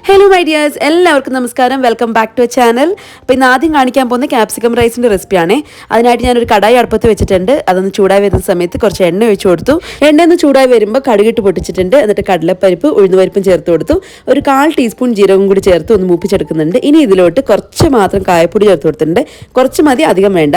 Hello my dears, എല്ലാവർക്കും നമസ്കാരം. Welcome back to a channel. അപ്പോൾ ഇന്ന് ആദ്യം കാണിക്കാൻ പോകുന്ന ക്യാപ്സിക്കം റൈസിൻ്റെ റെസിപ്പിയാണ്. അതിനായിട്ട് ഞാനൊരു കടായി അടുപ്പത്ത് വെച്ചിട്ടുണ്ട്. അതൊന്ന് ചൂടായി വരുന്ന സമയത്ത് കുറച്ച് എണ്ണ ഒഴിച്ചു കൊടുത്തു. എണ്ണ ഒന്ന് ചൂടായി വരുമ്പോൾ കടുകിട്ട് പൊട്ടിച്ചിട്ടുണ്ട്. എന്നിട്ട് കടലപ്പരിപ്പ് ഉഴുന്നുപരിപ്പും ചേർത്ത് കൊടുത്തു. ഒരു 1/4 ടീസ്പൂൺ ജീരകം കൂടി ചേർത്ത് ഒന്ന് മൂപ്പിച്ചെടുക്കുന്നുണ്ട്. ഇനി ഇതിലോട്ട് കുറച്ച് മാത്രം കായപ്പൊടി ചേർത്ത് കൊടുത്തിട്ടുണ്ട്. കുറച്ച് മതി, അധികം വേണ്ട.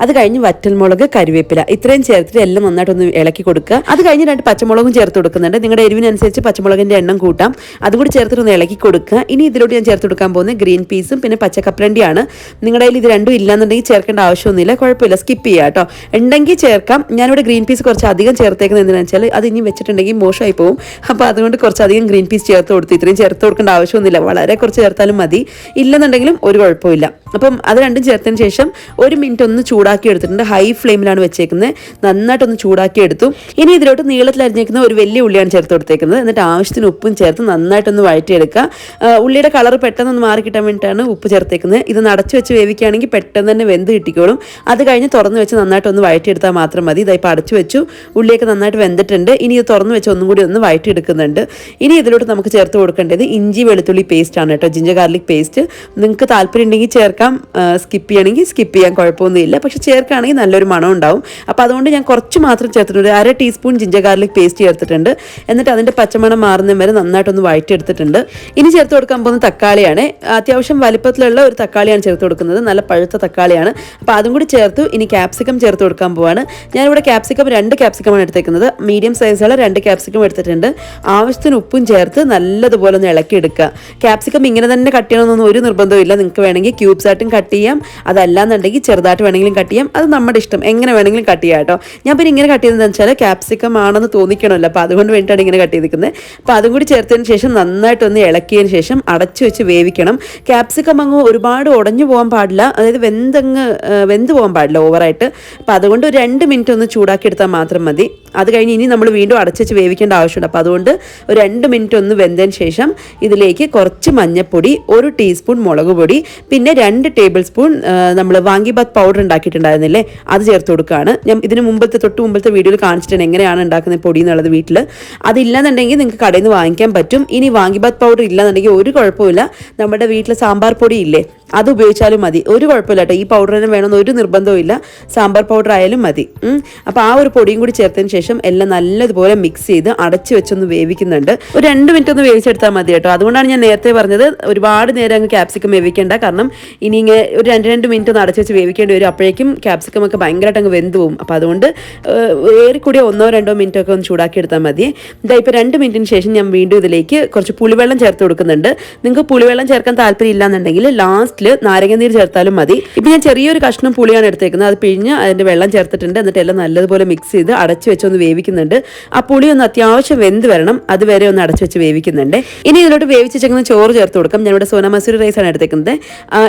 അത് കഴിഞ്ഞ് വറ്റൽമുളക്, കരിവേപ്പില ഇത്രയും ചേർത്തിട്ട് എല്ലാം നന്നായിട്ടൊന്ന് ഇളക്കി കൊടുക്കുക. അത് കഴിഞ്ഞ് 2 പച്ചമുളകും ചേർത്ത് കൊടുക്കുന്നുണ്ട്. നിങ്ങളുടെ എരിവിനനുസരിച്ച് പച്ചമുളകിൻ്റെ എണ്ണം കൂട്ടാം. അതുകൂടി ചേർത്തിട്ട് ഒന്ന് ഇളക്കി കൊടുക്കുക. ഇനി ഇതിലോട്ട് ഞാൻ ചേർത്ത് കൊടുക്കാൻ പോകുന്നത് ഗ്രീൻ പീസും പിന്നെ പച്ചക്കപ്പലണ്ടിയാണ്. നിങ്ങളുടെ കയ്യിൽ ഇത് രണ്ടും ഇല്ലാന്നുണ്ടെങ്കിൽ ചേർക്കേണ്ട ആവശ്യമൊന്നുമില്ല, കുഴപ്പമില്ല, സ്കിപ്പ് ചെയ്യുക കേട്ടോ. ഉണ്ടെങ്കിൽ ചേർക്കാം. ഞാനിവിടെ ഗ്രീൻ പീസ് കുറച്ച് അധികം ചേർത്തേക്കുന്നത് എന്തിനാണെന്ന് വെച്ചാൽ അത് ഇനി വെച്ചിട്ടുണ്ടെങ്കിൽ മോശമായി പോകും. അപ്പോൾ അതുകൊണ്ട് കുറച്ചധികം ഗ്രീൻ പീസ് ചേർത്ത് കൊടുത്തു. ഇത്രയും ചേർത്ത് കൊടുക്കേണ്ട ആവശ്യമൊന്നുമില്ല, വളരെ കുറച്ച് ചേർത്താലും മതി. ഇല്ലെന്നുണ്ടെങ്കിലും ഒരു കുഴപ്പമില്ല. അപ്പം അത് രണ്ടും ചേർത്തതിന് ശേഷം 1 മിനിറ്റ് ഒന്ന് ചൂടാക്കി എടുത്തിട്ടുണ്ട്. ഹൈ ഫ്ലെയിമിലാണ് വെച്ചേക്കുന്നത്. നന്നായിട്ടൊന്ന് ചൂടാക്കി എടുത്തു. ഇനി ഇതിലോട്ട് നീളത്തിൽ അരിഞ്ഞേക്കുന്ന ഒരു വലിയ ഉള്ളിയാണ് ചേർത്ത് കൊടുത്തേക്കുന്നത്. എന്നിട്ട് ആവശ്യത്തിന് ഉപ്പും ചേർത്ത് നന്നായിട്ടൊന്ന് വഴറ്റിയെടുക്കുക. ഉള്ളിയുടെ കളർ പെട്ടെന്ന് മാറി കിട്ടാൻ വേണ്ടിയിട്ടാണ് ഉപ്പ് ചേർത്തേക്കുന്നത്. ഇത് നടച്ചു വെച്ച് വേവിക്കുകയാണെങ്കിൽ പെട്ടെന്ന് തന്നെ വെന്ത് കിട്ടിക്കോളും. അത് കഴിഞ്ഞ് തുറന്ന് വെച്ച് നന്നായിട്ടൊന്ന് വഴറ്റിയെടുത്താൽ മാത്രം മതി. ഇതായിപ്പോൾ അടച്ചു വെച്ചു. ഉള്ളിയൊക്കെ നന്നായിട്ട് വെന്തിട്ടുണ്ട്. ഇനി ഇത് തുറന്ന് വെച്ച് ഒന്നും കൂടി ഒന്ന് വഴറ്റിയെടുക്കുന്നുണ്ട്. ഇനി ഇതിലോട്ട് നമുക്ക് ചേർത്ത് കൊടുക്കേണ്ടത് ഇഞ്ചി വെളുത്തുള്ളി പേസ്റ്റ് ആണ് കേട്ടോ, ജിഞ്ചർ ഗാർലിക് പേസ്റ്റ്. നിങ്ങൾക്ക് താല്പര്യം ഉണ്ടെങ്കിൽ ചേർക്കാം, സ്കിപ്പ് ചെയ്യണമെങ്കിൽ സ്കിപ്പ് ചെയ്യാൻ കുഴപ്പമൊന്നുമില്ല. പക്ഷെ ചേർക്കുകയാണെങ്കിൽ നല്ലൊരു മണം ഉണ്ടാവും. അപ്പോൾ അതുകൊണ്ട് ഞാൻ കുറച്ച് മാത്രം ചേർത്തിട്ടുണ്ട്. 1/2 ടീസ്പൂൺ ജിഞ്ചർ ഗാർലിക് പേസ്റ്റ് ചേർത്തിട്ടുണ്ട്. എന്നിട്ട് അതിൻ്റെ പച്ചമണം മാറുന്ന വരെ നന്നായിട്ടൊന്ന് വഴറ്റിയെടുത്തിട്ടുണ്ട്. ഇനി ചേർത്ത് കൊടുക്കാൻ പോകുന്ന തക്കാളിയാണ്. അത്യാവശ്യം വലിപ്പത്തിലുള്ള ഒരു തക്കാളിയാണ് ചേർത്ത് കൊടുക്കുന്നത്. നല്ല പഴുത്ത തക്കാളിയാണ്. അപ്പോൾ അതും കൂടി ചേർത്തു. ഇനി ക്യാപ്സിക്കം ചേർത്ത് കൊടുക്കാൻ പോവാണ്. ഞാനിവിടെ ക്യാപ്സിക്കം 2 ക്യാപ്സിക്കമാണ് എടുത്തേക്കുന്നത്. മീഡിയം സൈസുള്ള 2 ക്യാപ്സിക്കം എടുത്തിട്ടുണ്ട്. ആവശ്യത്തിന് ഉപ്പും ചേർത്ത് നല്ലതുപോലെ ഒന്ന് ഇളക്കി എടുക്കുക. ക്യാപ്സിക്കം ഇങ്ങനെ തന്നെ കട്ട് ചെയ്യണമെന്നൊന്നും ഒരു നിർബന്ധവും ഇല്ല. നിങ്ങൾക്ക് വേണമെങ്കിൽ ക്യൂബ്സ് ആയിട്ടും കട്ട് ചെയ്യാം, അതല്ലാന്നുണ്ടെങ്കിൽ ചെറുതായിട്ട് വേണമെങ്കിലും കട്ട് ചെയ്യാം. അത് നമ്മുടെ ഇഷ്ടം, എങ്ങനെ വേണമെങ്കിലും കട്ട് ചെയ്യാം കേട്ടോ. ഞാൻ പിന്നെ ഇങ്ങനെ കട്ട് ചെയ്യുന്നതെന്ന് വെച്ചാൽ ക്യാപ്സിക്കം ആണെന്ന് തോന്നിക്കണമല്ലോ, അപ്പോൾ അതുകൊണ്ട് വേണ്ടിയിട്ടാണ് ഇങ്ങനെ കട്ട് ചെയ്തിരിക്കുന്നത്. അപ്പോൾ അതും കൂടി ചേർത്തതിന് ശേഷം നന്നായിട്ടൊന്ന് ഇളക്കിയതിന് ശേഷം അടച്ചു വെച്ച് വേവിക്കണം. ക്യാപ്സിക്കം അങ്ങ് ഒരുപാട് ഉടഞ്ഞു പോകാൻ പാടില്ല, അതായത് വെന്ത് പോകാൻ പാടില്ല ഓവറായിട്ട്. അപ്പോൾ അതുകൊണ്ട് 2 മിനിറ്റ് ഒന്ന് ചൂടാക്കി എടുത്താൽ മാത്രം മതി. അത് കഴിഞ്ഞ് ഇനി നമ്മൾ വീണ്ടും അടച്ചു വെച്ച് വേവിക്കേണ്ട ആവശ്യമുണ്ട്. അപ്പോൾ അതുകൊണ്ട് ഒരു 2 മിനിറ്റ് ഒന്ന് വെന്തതിന് ശേഷം ഇതിലേക്ക് കുറച്ച് മഞ്ഞൾപ്പൊടി, 1 ടീസ്പൂൺ മുളക് പൊടി, പിന്നെ 2 ടേബിൾ സ്പൂൺ നമ്മൾ വാങ്ങിബാത്ത് പൗഡർ ഉണ്ടാക്കിയിട്ടുണ്ടായിരുന്നില്ലേ, അത് ചേർത്ത് കൊടുക്കുകയാണ്. ഞാൻ ഇതിന് തൊട്ട് മുമ്പത്തെ വീഡിയോയിൽ കാണിച്ചിട്ടുണ്ട് എങ്ങനെയാണ് ഉണ്ടാക്കുന്നത് പൊടി എന്നുള്ളത് വീട്ടിൽ. അതില്ലാന്നുണ്ടെങ്കിൽ നിങ്ങൾക്ക് കടയിൽ നിന്ന് വാങ്ങിക്കാൻ പറ്റും. ഇനി വാങ്ങിബാത്ത് പൗഡർ ഇല്ലാന്നുണ്ടെങ്കിൽ ഒരു കുഴപ്പമില്ല, നമ്മുടെ വീട്ടിൽ സാമ്പാർ പൊടി ഇല്ലേ, അത് ഉപയോഗിച്ചാലും മതി, ഒരു കുഴപ്പമില്ല കേട്ടോ. ഈ പൗഡർ തന്നെ വേണമെന്ന് ഒരു നിർബന്ധവും ഇല്ല, സാമ്പാർ പൗഡർ ആയാലും മതി. അപ്പോൾ ആ ഒരു പൊടിയും കൂടി ചേർത്തതിന് ശേഷം എല്ലാം നല്ലതുപോലെ മിക്സ് ചെയ്ത് അടച്ചു വെച്ചൊന്ന് വേവിക്കുന്നുണ്ട്. ഒരു 2 മിനിറ്റ് ഒന്ന് വേവിച്ചെടുത്താൽ മതി കേട്ടോ. അതുകൊണ്ടാണ് ഞാൻ നേരത്തെ പറഞ്ഞത് ഒരുപാട് നേരം അങ്ങ് ക്യാപ്സിക്കം വേവിക്കേണ്ട. കാരണം ഇനി ഇങ്ങനെ ഒരു 2 മിനിറ്റ് ഒന്ന് അടച്ചു വെച്ച് വേവിക്കേണ്ടി വരും. അപ്പോഴേക്കും ക്യാപ്സിക്കം ഒക്കെ ഭയങ്കരമായിട്ട് അങ്ങ് വെന്ത് പോകും. അപ്പോൾ അതുകൊണ്ട് ഏറിക്കൂടി 1-2 മിനിറ്റ് ഒക്കെ ഒന്ന് ചൂടാക്കി എടുത്താൽ മതി. ഇപ്പോൾ 2 മിനിറ്റിന് ശേഷം ഞാൻ വീണ്ടും ഇതിലേക്ക് കുറച്ച് പുളിവെള്ളം ചേർത്ത് കൊടുക്കുന്നുണ്ട്. നിങ്ങൾക്ക് പുളിവെള്ളം ചേർക്കാൻ താല്പര്യം ഇല്ലാന്നുണ്ടെങ്കിൽ ലാസ്റ്റ് നാരങ്ങ നീര് ചേർത്താലും മതി. ഇപ്പം ഞാൻ ചെറിയൊരു കഷ്ണം പുളിയാണ് എടുത്തേക്കുന്നത്. അത് പിഴിഞ്ഞ് അതിൻ്റെ വെള്ളം ചേർത്തിട്ടുണ്ട്. എന്നിട്ട് എല്ലാം നല്ലതുപോലെ മിക്സ് ചെയ്ത് അടച്ചു വെച്ചൊന്ന് വേവിക്കുന്നുണ്ട്. ആ പുളി ഒന്ന് അത്യാവശ്യം വെന്ത് വരണം, അതുവരെ ഒന്ന് അടച്ചു വെച്ച് വേവിക്കുന്നുണ്ട്. ഇനി ഇതിലോട്ട് വേവിച്ച് വെച്ചേക്കുന്ന ചോറ് ചേർത്ത് കൊടുക്കാം. ഞാനിവിടെ സോന മസൂരി റൈസാണ് എടുത്തേക്കുന്നത്.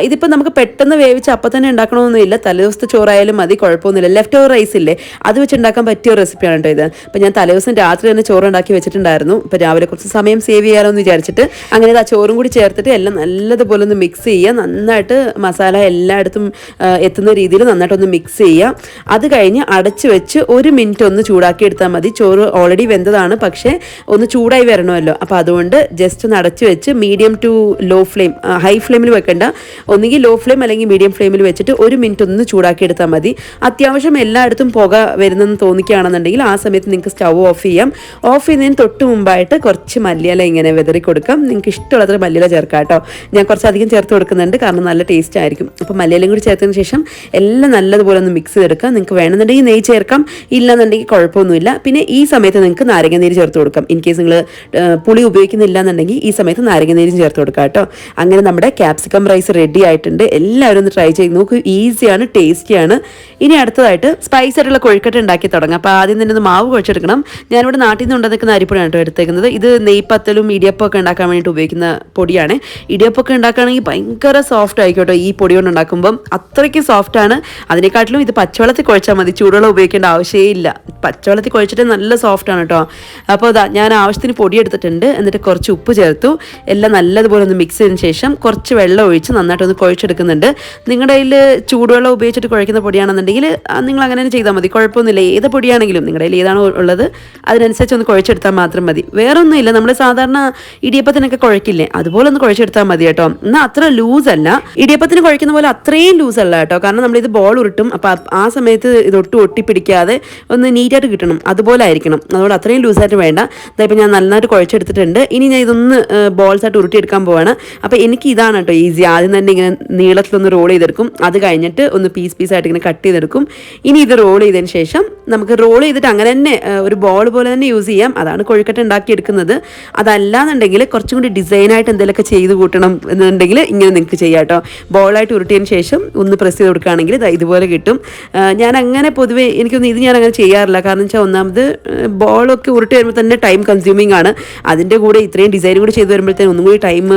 ഇതിപ്പോൾ നമുക്ക് പെട്ടെന്ന് വേവിച്ച് അപ്പം തന്നെ ഉണ്ടാക്കണമെന്നൊന്നുമില്ല, തലേദിവസത്തെ ചോറായാലും മതി, കുഴപ്പമൊന്നുമില്ല. ലെഫ്റ്റ് ഓവർ റൈസ് ഇല്ലേ, അത് വെച്ച് ഉണ്ടാക്കാൻ പറ്റിയ റെസിപ്പിയാണ് കേട്ടോ ഇത്. അപ്പോൾ ഞാൻ തലേദിവസം രാത്രി തന്നെ ചോറ് ഉണ്ടാക്കി വെച്ചിട്ടുണ്ടായിരുന്നു. ഇപ്പോൾ രാവിലെ കുറച്ച് സമയം സേവ് ചെയ്യാമല്ലോ എന്ന് വിചാരിച്ചിട്ട് അങ്ങനെ ആ ചോറും കൂടി ചേർത്തിട്ട് എല്ലാം നല്ലതുപോലെ ഒന്ന് മിക്സ് ചെയ്യുക. നന്നായിട്ട് മസാല എല്ലായിടത്തും എത്തുന്ന രീതിയിൽ നന്നായിട്ടൊന്ന് മിക്സ് ചെയ്യുക. അത് കഴിഞ്ഞ് അടച്ചു വെച്ച് 1 മിനിറ്റ് ഒന്ന് ചൂടാക്കി എടുത്താൽ മതി. ചോറ് ഓൾറെഡി വെന്തതാണ്, പക്ഷേ ഒന്ന് ചൂടായി വരണമല്ലോ. അപ്പോൾ അതുകൊണ്ട് ജസ്റ്റ് ഒന്ന് അടച്ചു വെച്ച് medium to low flame, high ഫ്ലെയിമിൽ വെക്കേണ്ട, ഒന്നുകിൽ ലോ ഫ്ലെയിം അല്ലെങ്കിൽ മീഡിയം ഫ്ലെയിമിൽ വെച്ചിട്ട് 1 മിനിറ്റ് ഒന്ന് ചൂടാക്കി എടുത്താൽ മതി. അത്യാവശ്യം എല്ലായിടത്തും പുക വരുന്നെന്ന് തോന്നിക്കുകയാണെന്നുണ്ടെങ്കിൽ ആ സമയത്ത് നിങ്ങൾക്ക് സ്റ്റൗ ഓഫ് ചെയ്യാം. ഓഫ് ചെയ്യുന്നതിന് തൊട്ട് മുമ്പായിട്ട് കുറച്ച് മല്ലിയില ഇങ്ങനെ വിതറി കൊടുക്കാം. നിങ്ങൾക്ക് ഇഷ്ടമുള്ളത്ര മല്ലിയില ചേർക്കാം കേട്ടോ. ഞാൻ കുറച്ചധികം ചേർത്ത് കൊടുക്കുന്നുണ്ട്, കാരണം നല്ല ടേസ്റ്റ് ആയിരിക്കും. അപ്പോൾ മല്ലിയിലയും കൂടി ചേർത്തതിന് ശേഷം എല്ലാം നല്ലതുപോലെ ഒന്ന് മിക്സ് ചെയ്തെടുക്കാം. നിങ്ങൾക്ക് വേണമെന്നുണ്ടെങ്കിൽ നെയ്യ് ചേർക്കാം, ഇല്ലാന്നുണ്ടെങ്കിൽ കുഴപ്പമൊന്നുമില്ല. പിന്നെ ഈ സമയത്ത് നിങ്ങൾക്ക് നാരങ്ങ നീര് ചേർത്ത് കൊടുക്കാം. ഇൻ കേസ് നിങ്ങൾ പുളി ഉപയോഗിക്കുന്നില്ല എന്നുണ്ടെങ്കിൽ ഈ സമയത്ത് നാരങ്ങ നീരും ചേർത്ത് കൊടുക്കാം കേട്ടോ. അങ്ങനെ നമ്മുടെ ക്യാപ്സിക്കം റൈസ് റെഡി ആയിട്ടുണ്ട്. എല്ലാവരും ഒന്ന് ട്രൈ ചെയ്ത് നോക്കൂ, ഈസിയാണ്, ടേസ്റ്റിയാണ്. ഇനി അടുത്തതായിട്ട് സ്പൈസ് ആയിട്ടുള്ള കൊഴുക്കട്ട ഉണ്ടാക്കി തുടങ്ങാം. അപ്പോൾ ആദ്യം തന്നെ ഒന്ന് മാവ് കുഴച്ചെടുക്കണം. ഞാനിവിടെ നാട്ടിൽ നിന്ന് ഉണ്ടാക്കുന്ന അരിപ്പൊടിയാണ് കേട്ടോ എടുത്തേക്കുന്നത്. ഇത് നെയ്പ്പത്തലും ഇടിയപ്പമൊക്കെ ഉണ്ടാക്കാൻ വേണ്ടിയിട്ട് ഉപയോഗിക്കുന്ന പൊടിയാണ്. ഇടിയപ്പമൊക്കെ ഉണ്ടാക്കുകയാണെങ്കിൽ ഭയങ്കര സോഫ്റ്റ് ആയിക്കോട്ടോ. ഈ പൊടി കൊണ്ട് ഉണ്ടാക്കുമ്പം അത്രയ്ക്ക് സോഫ്റ്റാണ്. അതിനെക്കാട്ടിലും ഇത് പച്ചവെള്ളത്തിൽ കുഴച്ചാൽ മതി, ചൂടുവെള്ളം ഉപയോഗിക്കേണ്ട ആവശ്യമേ ഇല്ല. പച്ചവെള്ളത്തിൽ കുഴച്ചിട്ട് നല്ല സോഫ്റ്റാണ് കേട്ടോ. അപ്പോൾ ഞാൻ ആവശ്യത്തിന് പൊടി എടുത്തിട്ടുണ്ട്. എന്നിട്ട് കുറച്ച് ഉപ്പ് ചേർത്തു. എല്ലാം നല്ലതുപോലെ ഒന്ന് മിക്സ് ചെയ്തതിന് ശേഷം കുറച്ച് വെള്ളം ഒഴിച്ച് നന്നായിട്ടൊന്ന് കുഴച്ചെടുക്കുന്നുണ്ട്. നിങ്ങളുടെ കയ്യിൽ ചൂടുവെള്ളം ഉപയോഗിച്ചിട്ട് കുഴക്കുന്ന പൊടിയാണെന്നുണ്ടെങ്കിൽ നിങ്ങൾ അങ്ങനെ ചെയ്താൽ മതി, കുഴപ്പമൊന്നുമില്ല. ഏത് പൊടിയാണെങ്കിലും നിങ്ങളുടെ കയ്യിൽ ഏതാണോ ഉള്ളത് അതിനനുസരിച്ച് ഒന്ന് കുഴച്ചെടുത്താൽ മാത്രം മതി. വേറെ ഒന്നുമില്ല, നമ്മൾ സാധാരണ ഇടിയപ്പത്തിനൊക്കെ കുഴക്കില്ലേ അതുപോലെ ഒന്ന് കുഴച്ചെടുത്താൽ മതി കേട്ടോ. എന്നാൽ അത്ര ലൂസല്ല, ഇടിയപ്പത്തിന് കുഴക്കുന്ന പോലെ അത്രയും ലൂസല്ല കേട്ടോ. കാരണം നമ്മളിത് ബോൾ ഉരുട്ടും, അപ്പോൾ ആ സമയത്ത് ഇതൊട്ടും ഒട്ടിപ്പിടിക്കാതെ ഒന്ന് നീറ്റായിട്ട് കിട്ടണം, അതുപോലെ ആയിരിക്കണം. അതുകൊണ്ട് അത്രയും ലൂസായിട്ട് വേണ്ട. ഇതായിപ്പോൾ ഞാൻ നന്നായിട്ട് കുഴച്ചെടുത്തിട്ടുണ്ട്. ഇനി ഞാൻ ഇതൊന്ന് ബോൾസായിട്ട് ഉരുട്ടിയെടുക്കാൻ പോവാണ്. അപ്പോൾ എനിക്ക് ഇതാണ് കേട്ടോ ഈസി. ആദ്യം തന്നെ ഇങ്ങനെ നീളത്തിലൊന്ന് റോൾ ചെയ്തെടുക്കും, അത് കഴിഞ്ഞിട്ട് ഒന്ന് പീസായിട്ട് ഇങ്ങനെ കട്ട് ചെയ്തെടുക്കും. ഇനി ഇത് റോൾ ചെയ്തതിന് ശേഷം നമുക്ക് റോൾ ചെയ്തിട്ട് അങ്ങനെ തന്നെ ഒരു ബോൾ പോലെ തന്നെ യൂസ് ചെയ്യാം. അതാണ് കൊഴുക്കട്ട ഉണ്ടാക്കിയെടുക്കുന്നത്. അതല്ലാന്നുണ്ടെങ്കിൽ കുറച്ചും കൂടി ഡിസൈനായിട്ട് എന്തെങ്കിലുമൊക്കെ ചെയ്ത് കൂട്ടണം എന്നുണ്ടെങ്കിൽ ഇങ്ങനെ നിങ്ങൾക്ക് ചെയ്യാം കേട്ടോ. ബോളായിട്ട് ഉരുട്ടിയതിന് ശേഷം ഒന്ന് പ്രസ് ചെയ്ത് കൊടുക്കുകയാണെങ്കിൽ ഇതുപോലെ കിട്ടും. ഞാൻ അങ്ങനെ പൊതുവേ എനിക്കൊന്നും ഇത് ഞാൻ അങ്ങനെ ചെയ്യാറില്ല. കാരണം വെച്ചാൽ ഒന്നാമത് ബോളൊക്കെ ഉരുട്ടി വരുമ്പോൾ തന്നെ ടൈം കൺസ്യൂമിങ് ആണ്. അതിൻ്റെ കൂടെ ഇത്രയും ഡിസൈനും കൂടി ചെയ്ത് വരുമ്പോഴത്തേനും ഒന്നും കൂടി ടൈം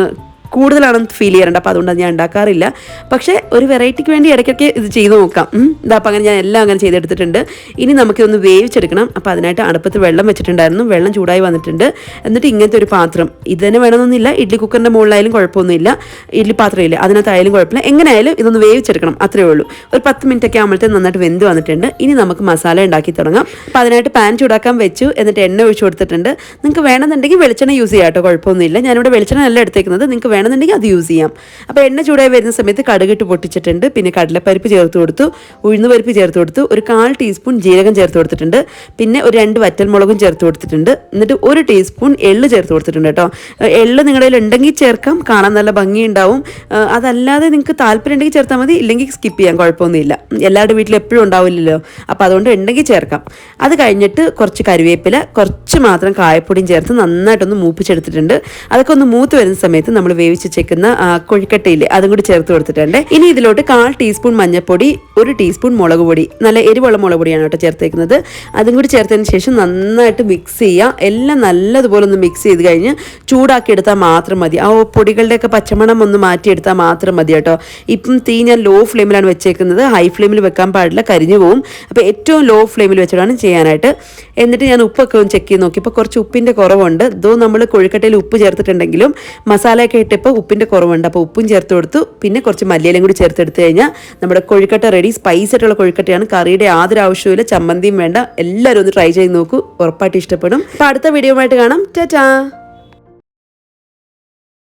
കൂടുതലാണെന്ന് ഫീൽ ചെയ്യാറുണ്ട്. അപ്പോൾ അതുകൊണ്ട് ഞാൻ ഉണ്ടാക്കാറില്ല. പക്ഷേ ഒരു വെറൈറ്റിക്ക് വേണ്ടി ഇടയ്ക്കൊക്കെ ഇത് ചെയ്ത് നോക്കാം. ഇതപ്പോൾ അങ്ങനെ ഞാൻ എല്ലാം അങ്ങനെ ചെയ്തെടുത്തിട്ടുണ്ട്. ഇനി നമുക്കിതൊന്ന് വേവിച്ചെടുക്കണം. അപ്പോൾ അതിനായിട്ട് അടുപ്പത്ത് വെള്ളം വെച്ചിട്ടുണ്ടായിരുന്നു. വെള്ളം ചൂടായി വന്നിട്ടുണ്ട്. എന്നിട്ട് ഇങ്ങനത്തെ ഒരു പാത്രം, ഇത് തന്നെ വേണമെന്നൊന്നുമില്ല, ഇഡ്ഡലി കുക്കറിൻ്റെ മുകളിലായാലും കുഴപ്പമൊന്നുമില്ല, ഇഡ്ഡലി പാത്രമില്ല അതിനകത്തായാലും കുഴപ്പമില്ല, എങ്ങനെയായാലും ഇതൊന്ന് വേവിച്ചെടുക്കണം, അത്രയേ ഉള്ളൂ. ഒരു 10 മിനിറ്റൊക്കെ ആകുമ്പോഴത്തേക്ക് നന്നായിട്ട് വെന്ത് വന്നിട്ടുണ്ട്. ഇനി നമുക്ക് മസാല ഉണ്ടാക്കി തുടങ്ങാം. അപ്പോൾ അതിനായിട്ട് പാൻ ചൂടാക്കാൻ വെച്ചു. എന്നിട്ട് എണ്ണ ഒഴിച്ച് കൊടുത്തിട്ടുണ്ട്. നിങ്ങൾക്ക് വേണമെന്നുണ്ടെങ്കിൽ വെളിച്ചെണ്ണ യൂസ് ചെയ്യാം കേട്ടോ, കുഴപ്പമൊന്നുമില്ല. ഞാനിവിടെ വെളിച്ചെണ്ണ അല്ല എടുത്തേക്കുന്നത്, നിങ്ങൾക്ക് വേണമെന്നുണ്ടെങ്കിൽ അത് യൂസ് ചെയ്യാം. അപ്പോൾ എണ്ണ ചൂടായി വരുന്ന സമയത്ത് കടുകിട്ട് പൊട്ടിച്ചിട്ടുണ്ട്. പിന്നെ കടലപ്പരിപ്പ് ചേർത്ത് കൊടുത്തു, ഉഴുന്നുപരിപ്പ് ചേർത്ത് കൊടുത്തു, ഒരു 1/4 ടീസ്പൂൺ ജീരകം ചേർത്ത് കൊടുത്തിട്ടുണ്ട്, പിന്നെ ഒരു 2 വറ്റൽമുളകും ചേർത്ത് കൊടുത്തിട്ടുണ്ട്. എന്നിട്ട് 1 ടീസ്പൂൺ എള്ള് ചേർത്ത് കൊടുത്തിട്ടുണ്ട് കേട്ടോ. എള്ള് നിങ്ങളുടെ കയ്യിൽ ഉണ്ടെങ്കിൽ ചേർക്കാം, കാണാൻ നല്ല ഭംഗിയുണ്ടാവും. അതല്ലാതെ നിങ്ങൾക്ക് താല്പര്യം ഉണ്ടെങ്കിൽ ചേർത്താൽ മതി, ഇല്ലെങ്കിൽ സ്കിപ്പ് ചെയ്യാം, കുഴപ്പമൊന്നുമില്ല. എല്ലാവരുടെ വീട്ടിൽ എപ്പോഴും ഉണ്ടാവില്ലല്ലോ, അപ്പോൾ അതുകൊണ്ട് ഉണ്ടെങ്കിൽ ചേർക്കാം. അത് കഴിഞ്ഞിട്ട് കുറച്ച് കറിവേപ്പില, കുറച്ച് മാത്രം കായപ്പൊടിയും ചേർത്ത് നന്നായിട്ടൊന്ന് മൂപ്പിച്ചെടുത്തിട്ടുണ്ട്. അതൊക്കെ ഒന്ന് മൂത്ത് വരുന്ന സമയത്ത് നമ്മൾ വേവിച്ച് വെക്കുന്ന കൊഴുക്കട്ടയില്ലേ അതും കൂടി ചേർത്ത് കൊടുത്തിട്ടുണ്ട്. ഇനി ഇതിലോട്ട് 1/4 ടീസ്പൂൺ മഞ്ഞൾപ്പൊടി, 1 ടീസ്പൂൺ മുളക് പൊടി, നല്ല എരിവുള്ള മുളക് പൊടിയാണ് കേട്ടോ ചേർത്തേക്കുന്നത്. അതും കൂടി ചേർത്തതിന് ശേഷം നന്നായിട്ട് മിക്സ് ചെയ്യുക. എല്ലാം നല്ലതുപോലെ ഒന്ന് മിക്സ് ചെയ്ത് കഴിഞ്ഞ് ചൂടാക്കി എടുത്താൽ മാത്രം മതി. ആ പൊടികളുടെയൊക്കെ പച്ചമണം ഒന്ന് മാറ്റിയെടുത്താൽ മാത്രം മതി കേട്ടോ. ഇപ്പം തീ ഞാൻ ലോ ഫ്ലെയിമിലാണ് വെച്ചേക്കുന്നത്, ഹൈ ഫ്ലെയിമിൽ വെക്കാൻ പാടില്ല, കരിഞ്ഞു പോവും. അപ്പോൾ ഏറ്റവും ലോ ഫ്ലെയിമിൽ വെച്ചിട്ടാണ് ചെയ്യാനായിട്ട്. എന്നിട്ട് ഞാൻ ഉപ്പൊക്കെ ഒന്ന് ചെക്ക് ചെയ്ത് നോക്കിയപ്പോൾ കുറച്ച് ഉപ്പിൻ്റെ കുറവുണ്ട്. ഇതോ നമ്മൾ കൊഴുക്കട്ടയിൽ ഉപ്പ് ചേർത്തിട്ടുണ്ടെങ്കിലും മസാലയൊക്കെ ഇട്ടപ്പോൾ ഉപ്പിൻ്റെ കുറവുണ്ട്. അപ്പോൾ ഉപ്പും ചേർത്ത് കൊടുത്തു. പിന്നെ കുറച്ച് മല്ലിയിലയും കൂടി ചേർത്തെടുത്ത് കഴിഞ്ഞാൽ നമ്മുടെ കൊഴുക്കട്ട റെഡി. സ്പൈസ് ആയിട്ടുള്ള കൊഴുക്കട്ടയാണ്, കറിയുടെ യാതൊരു ആവശ്യമില്ല, ചമ്മന്തിയും വേണ്ട. എല്ലാവരും ഒന്ന് ട്രൈ ചെയ്ത് നോക്കൂ, ഉറപ്പായിട്ട് ഇഷ്ടപ്പെടും. അപ്പോൾ അടുത്ത വീഡിയോ ആയിട്ട് കാണാം. ടാറ്റാ.